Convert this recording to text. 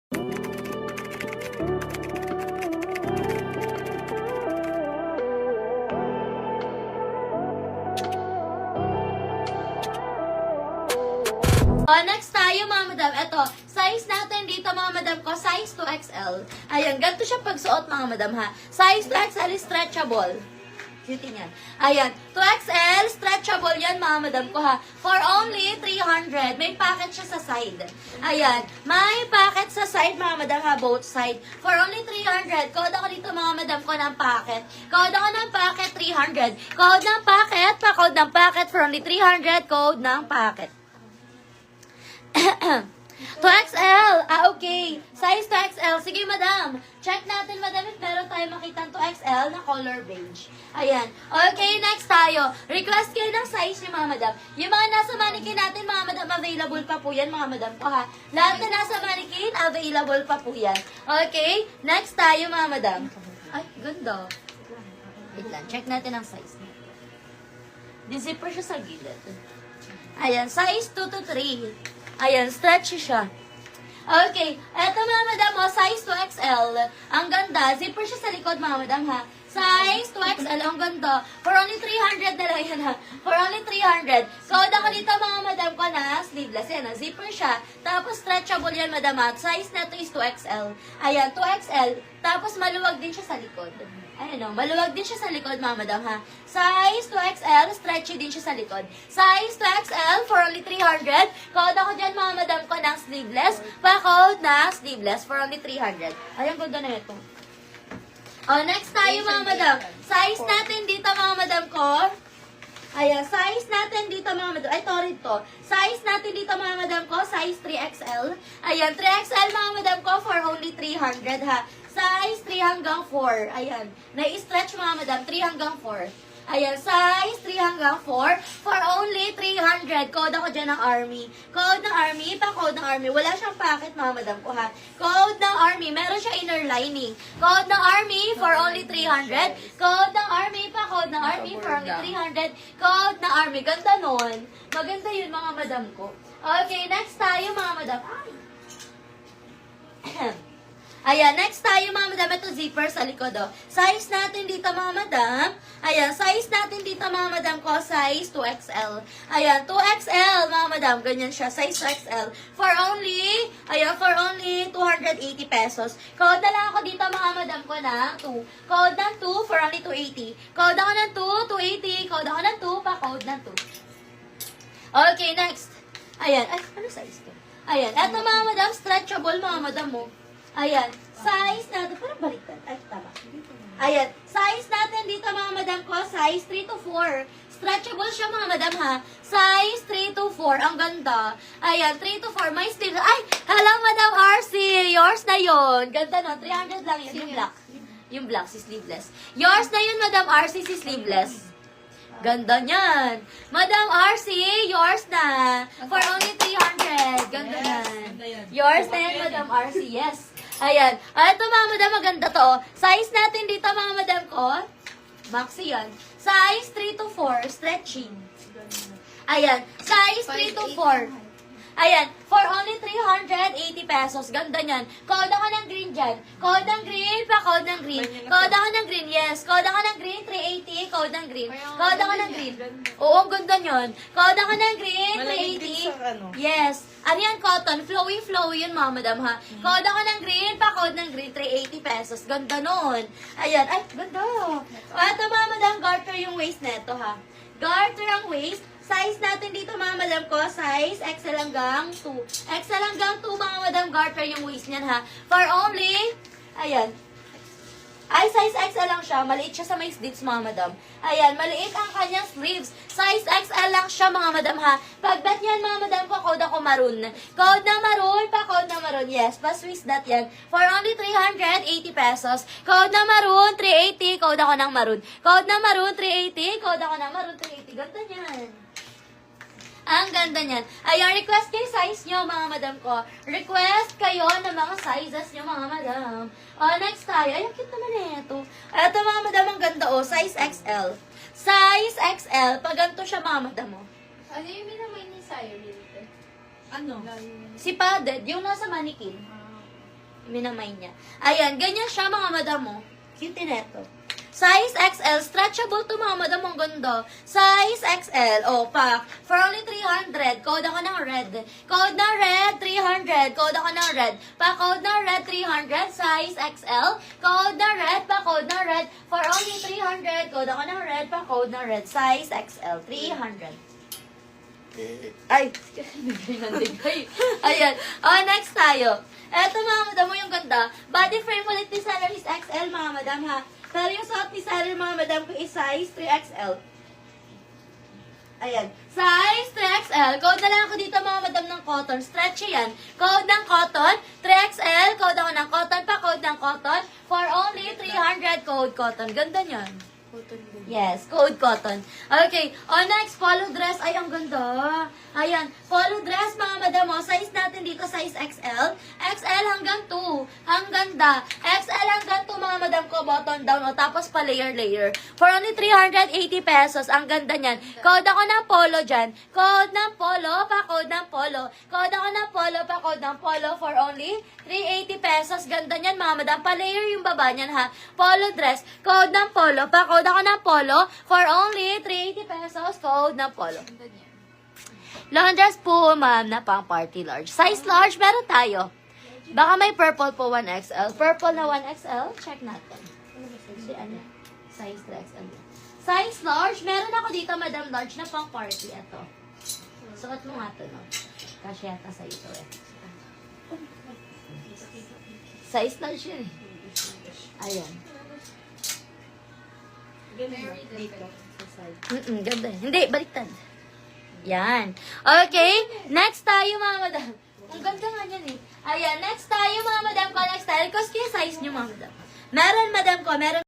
Next tayo mga madam. Ito, size natin dito mga madam ko, size 2XL. Ayan, ganito siya pagsuot mga madam ha. Size 2XL is stretchable. Cutie niyan. Ayan, 2XL, stretchable yan mga madam ko ha. For only 300. May packet siya sa side. Ayan, may packet sa side mga madam ha, both side. For only 300. Code ako dito mga madam ko ng packet. Code ako ng packet 300. Code ng packet, pa-code ng packet for only 300. Code ng packet. 2XL. Okay. Size 2XL. Sige, madam. Check natin, madam, if meron tayo makitang 2XL na color beige. Ayan. Okay, next tayo. Request kayo ng size niyo, mga madam. Yung mga nasa mannequin natin, mga madam, available pa po yan, mga madam ko, ha. Lahat na nasa mannequin, available pa po yan. Okay? Next tayo, mga madam. Ay, ganda. Wait lang. Check natin ang size niya. Di-zipper siya sa gilid. Ayan. Size 2 to 3. Ayan, stretchy siya. Okay, eto mga madam, size 2XL. Ang ganda, zipper siya sa likod mga madam ha. Size 2XL, ang ganda. For only 300 na lang yan ha. For only 300. Code ako dito mga madam ko na sleeveless. Yan, zipper siya. Tapos stretchable yan madam ha. Size na to is 2XL. Ayan, 2XL. Tapos maluwag din siya sa likod. Ayan o, maluwag din siya sa likod mga madam ha. Size 2XL, stretchy din siya sa likod. Size 2XL for only 300. Code ako dyan mga madam ko ng sleeveless. Pa-code na sleeveless for only 300. Ayan, ganda na ito. Next tayo mga madam. Size natin dito mga madam ko. Ayan, size natin dito mga madam. Ay, torrid to. Size natin dito mga madam ko, size 3XL. Ayan, 3XL mga madam ko for only 300 ha. Size 3 hanggang 4. Ayan. Na-stretch mga madam, 3 hanggang 4. Ayan, size 3 hanggang 4 for only 300. Code ako dyan ng Army. Code ng Army, pa-code ng Army. Wala siyang packet mga madam ko ha. Code ng Army, meron siya inner lining. Code ng Army for only 300. Code ng Army, pa-code ng Army for only 300. Code ng Army. Ganda nun. Maganda yun mga madam ko. Okay, next tayo mga madam. Ayan, next tayo mga madam, ito zipper sa likod o. Size natin dito mga madam. Ayan, size natin dito mga madam ko, size 2XL. Ayan, 2XL mga madam, ganyan siya, size 2XL. For only, ayan, for only 280 pesos. Code na lang ako dito mga madam ko na 2. Code ng 2 for only 280. Code ako ng 2, 280. Code ako ng 2, pa-code ng 2. Okay, next. Ayan, ay, ano size to? Ayan, eto mga madam, stretchable mga madam mo. Ayan, size natin, parang baliktad. Ay, tama. Ayan, size natin dito mga madam ko, size 3 to 4. Stretchable siya mga madam ha. Size 3 to 4, ang ganda. Ayan, 3 to 4, may sleeveless. Ay, hello madam RC, yours na yon. Ganda no, 300 lang yun, yung black. Yung black, si sleeveless. Yours na yun madam RC, si sleeveless. Ganda niyan. Madam RC, yours na. For only 300. Ganda yan. Yours na yan, Madam RC. Yes. Ayan. Ito mga madam, maganda to. Size natin dito mga madam ko. Maxi yan. Size 3 to 4. Stretching. Ayan. Size 3 to 4. Ayan, for only 380 pesos. Ganda niyan. Code ako ng green dyan. Code ng green, pa-code ng green. Code ako ng green, yes. Code ako ng green, 380. Code ng green. Code ako ng green. Oo, ang ganda niyan. Code ako ng green, 380. Yes. Ano yan, cotton? Flowy yun, mga madam, ha? Code ako ng green, pa-code ng green, 380 pesos. Ganda nun. Ayan, ay, ganda. Ito, mga madam, garter yung waist neto, ha? Garter ang waist. Size natin dito mga madam ko, size XL hanggang 2. XL hanggang 2 mga madam, garter yung waist niyan ha. For only, ayan. Ay, size XL lang siya. Maliit siya sa may slits mga madam. Ayan, maliit ang kanyang sleeves. Size XL lang siya mga madam ha. Pag-dot yan mga madam ko, code ako maroon. Code na maroon, pa-code na maroon. Yes, pa-Swiss dot yan. For only 380 pesos. Code na maroon, 380. Code ako ng maroon. Code na maroon, 380. Code ako ng maroon, 380. Ganda niyan. Ang ganda niyan. Ayan, request kayo size nyo, mga madam ko. Request kayo ng mga sizes nyo, mga madam. Next tayo. Ay, ang cute naman eh ito. Ito, mga madam, ang ganda oh. Size XL. Size XL. Pag ganito siya, mga madam oh. Ano yung minamay ni Sayo dito? Ano? Si padded, yung nasa mannequin. Minamay niya. Ayan, ganyan siya mga madam mo. Cute neto. Size XL, stretchable to mga madam, ang ganda. Size XL, pack. For only 300, code ako ng red. Code ng red, 300. Code ako ng red. Pa-code ng red, 300. Size XL. Code ng red, pa-code ng red. For only 300, code ako ng red. Pa-code ng red. Size XL, 300. Ay, ayan. Next tayo. Eto mga madam mo yung ganda. Body frame ulit ni seller is XL mga madam ha. Pero yung suot ni seller mga madam ko is size 3XL. Ayan. Size 3XL. Code na lang ako dito mga madam ng cotton. Stretchy yan. Code ng cotton. 3XL. Code ako ng cotton pa. Code ng cotton. For only 300 code cotton. Ganda niyan. Yes, code cotton. Okay, next, polo dress. Ay, ang ganda. Ayan, polo dress, mga madam, size natin dito, size XL. XL hanggang 2. Ang ganda. XL hanggang 2, mga madam ko, button down, tapos pa layer. For only 380 pesos. Ang ganda niyan. Code ako ng polo dyan. Code ng polo, pa-code ng polo. Code ako ng polo, pa-code ng polo, for only 380 pesos. Ganda niyan, mga madam. Pa-layer yung baba niyan, ha. Polo dress. Code ng polo, pa-code ako ng polo. For only 380 pesos, code ng polo. Long dress po, ma'am, na pang party large. Size large, meron tayo. Baka may purple po 1XL. Purple na 1XL, check natin. Size 3XL. Size large, meron ako dito, madam, large na pang party. Ito. Suot mo nga ito, no? Kasi yata sa ito, eh. Size large yun, eh. Ayan. Ganda. Hindi, baliktad. Yan. Okay, next tayo mga madam. Ang ganda nga yan eh. Ayan, next tayo mga madam ko. Next tayo. Kasi yung size nyo mga madam. Meron madam ko, meron